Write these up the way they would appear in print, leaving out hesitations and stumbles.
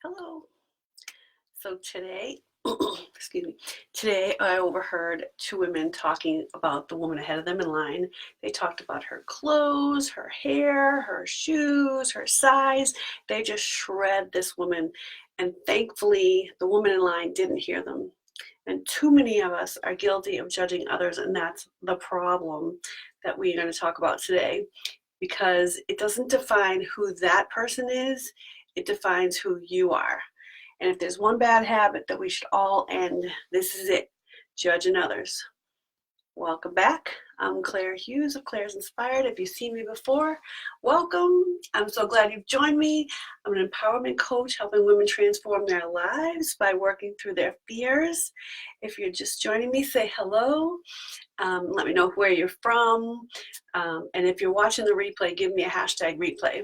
Hello. So today, excuse me, today I overheard two women talking about the woman ahead of them in line. They talked about her clothes, her hair, her shoes, her size. They just shred this woman. And thankfully, the woman in line didn't hear them. And too many of us are guilty of judging others, and that's the problem that we're going to talk about today because it doesn't define who that person is, it defines who you are. And if there's one bad habit that we should all end, this is it: judging others. Welcome back. I'm Claire Hughes of Claire's Inspired. If you've seen me before, welcome. I'm so glad you've joined me. I'm an empowerment coach helping women transform their lives by working through their fears. If you're just joining me, say hello. Let me know where you're from. And if you're watching the replay, give me a hashtag replay.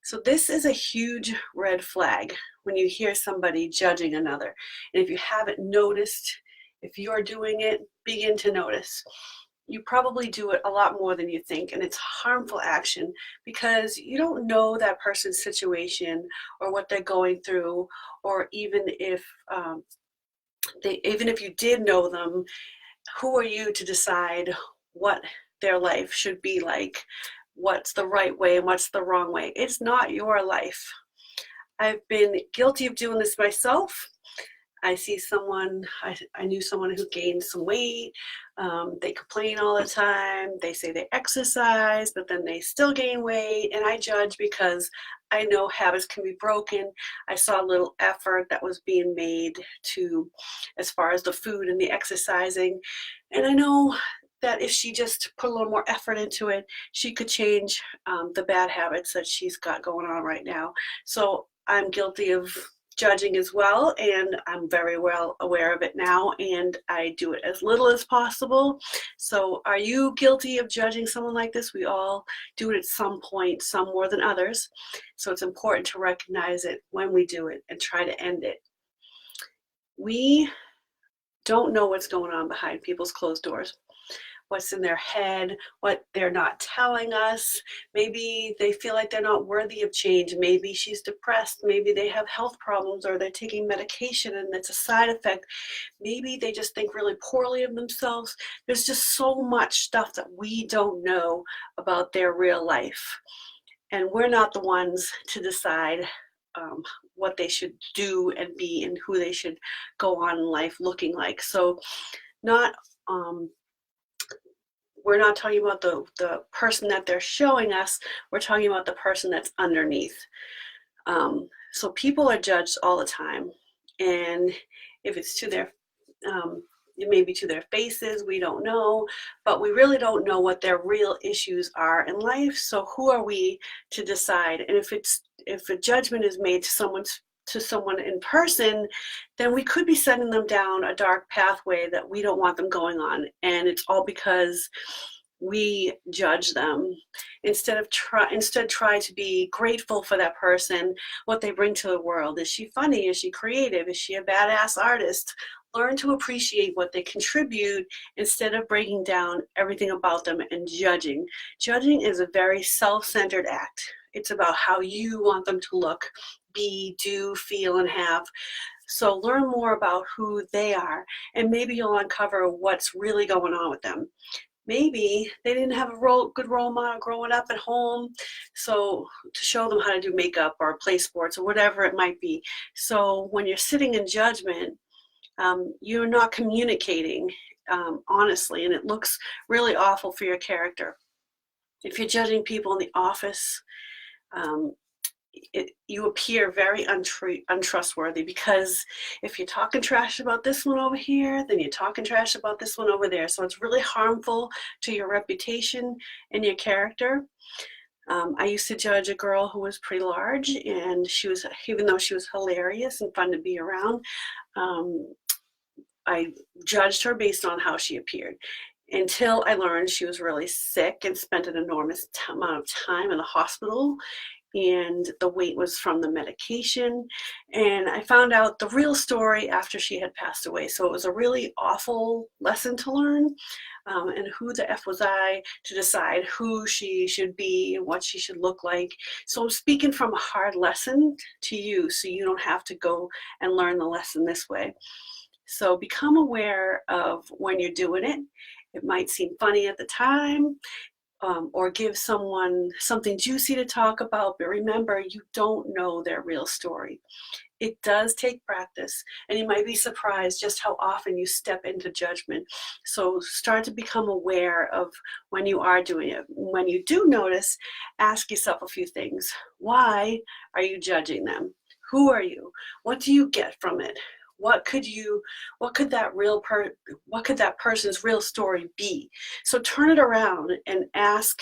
So this is a huge red flag when you hear somebody judging another. And if you haven't noticed, if you're doing it, begin to notice. You probably do it a lot more than you think, and it's harmful action because you don't know that person's situation or what they're going through, or even if you did know them, who are you to decide what their life should be like? What's the right way and what's the wrong way? It's not your life. I've been guilty of doing this myself. I knew someone who gained some weight. They complain all the time. They say they exercise, but then they still gain weight. And I judge because I know habits can be broken. I saw a little effort that was being made as far as the food and the exercising. And I know that if she just put a little more effort into it, she could change the bad habits that she's got going on right now. So I'm guilty of judging as well, and I'm very well aware of it now, and I do it as little as possible. So are you guilty of judging someone like this? We all do it at some point, some more than others. So it's important to recognize it when we do it and try to end it. We don't know what's going on behind people's closed doors, what's in their head, what they're not telling us. Maybe they feel like they're not worthy of change. Maybe she's depressed. Maybe they have health problems or they're taking medication and it's a side effect. Maybe they just think really poorly of themselves. There's just so much stuff that we don't know about their real life. And we're not the ones to decide what they should do and be and who they should go on in life looking like. So not we're not talking about the person that they're showing us. We're talking about the person that's underneath. So people are judged all the time. And if it's to their, it may be to their faces, we don't know, but we really don't know what their real issues are in life. So who are we to decide? And if a judgment is made to someone in person, then we could be sending them down a dark pathway that we don't want them going on. And it's all because we judge them. Instead try to be grateful for that person, what they bring to the world. Is she funny? Is she creative? Is she a badass artist? Learn to appreciate what they contribute instead of breaking down everything about them and judging. Judging is a very self-centered act. It's about how you want them to look, be, do, feel, and have. So learn more about who they are, and maybe you'll uncover what's really going on with them. Maybe they didn't have a good role model growing up at home, so to show them how to do makeup or play sports or whatever it might be. So when you're sitting in judgment, you're not communicating honestly, and it looks really awful for your character. If you're judging people in the office, you appear very untrustworthy, because if you're talking trash about this one over here, then you're talking trash about this one over there. So it's really harmful to your reputation and your character. I used to judge a girl who was pretty large, and even though she was hilarious and fun to be around, I judged her based on how she appeared, until I learned she was really sick and spent an enormous amount of time in the hospital. and the weight was from the medication. And I found out the real story after she had passed away. So it was a really awful lesson to learn. And who the F was I to decide who she should be and what she should look like. So I'm speaking from a hard lesson to you so you don't have to go and learn the lesson this way. So become aware of when you're doing it. It might seem funny at the time, or give someone something juicy to talk about, but remember, you don't know their real story. It does take practice, and you might be surprised just how often you step into judgment. So start to become aware of when you are doing it. When you do notice, ask yourself a few things. Why are you judging them? Who are you? What do you get from it? What could that person's real story be? So turn it around and ask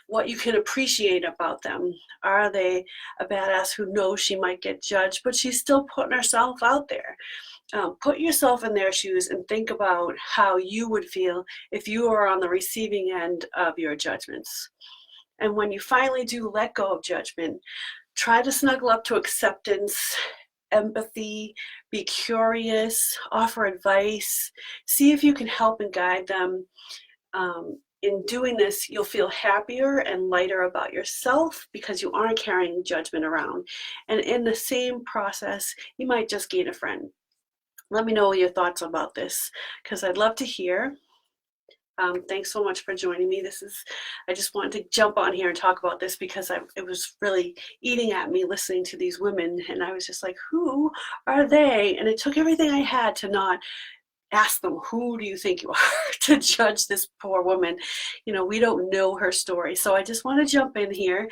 what you can appreciate about them. Are they a badass who knows she might get judged, but she's still putting herself out there? Put yourself in their shoes and think about how you would feel if you were on the receiving end of your judgments. And when you finally do let go of judgment, try to snuggle up to acceptance, empathy, be curious, offer advice, see if you can help and guide them. In doing this, you'll feel happier and lighter about yourself because you aren't carrying judgment around. And in the same process, you might just gain a friend. Let me know your thoughts about this because I'd love to hear. Thanks so much for joining me. I just wanted to jump on here and talk about this because it was really eating at me listening to these women, and I was just like, who are they? And it took everything I had to not ask them, who do you think you are, to judge this poor woman. We don't know her story. So I just want to jump in here.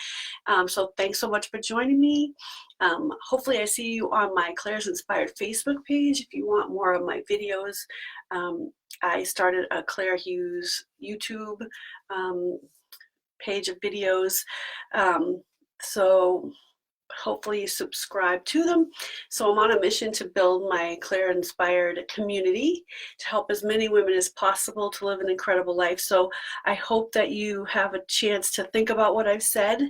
So thanks so much for joining me. Hopefully I see you on my Claire's Inspired Facebook page if you want more of my videos. I started a Claire Hughes YouTube page of videos. So hopefully you subscribe to them. So I'm on a mission to build my Claire Inspired community to help as many women as possible to live an incredible life. So I hope that you have a chance to think about what I've said.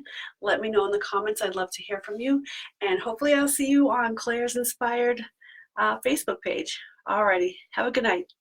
Let me know in the comments. I'd love to hear from you. And hopefully I'll see you on Claire's Inspired Facebook page. Alrighty, have a good night.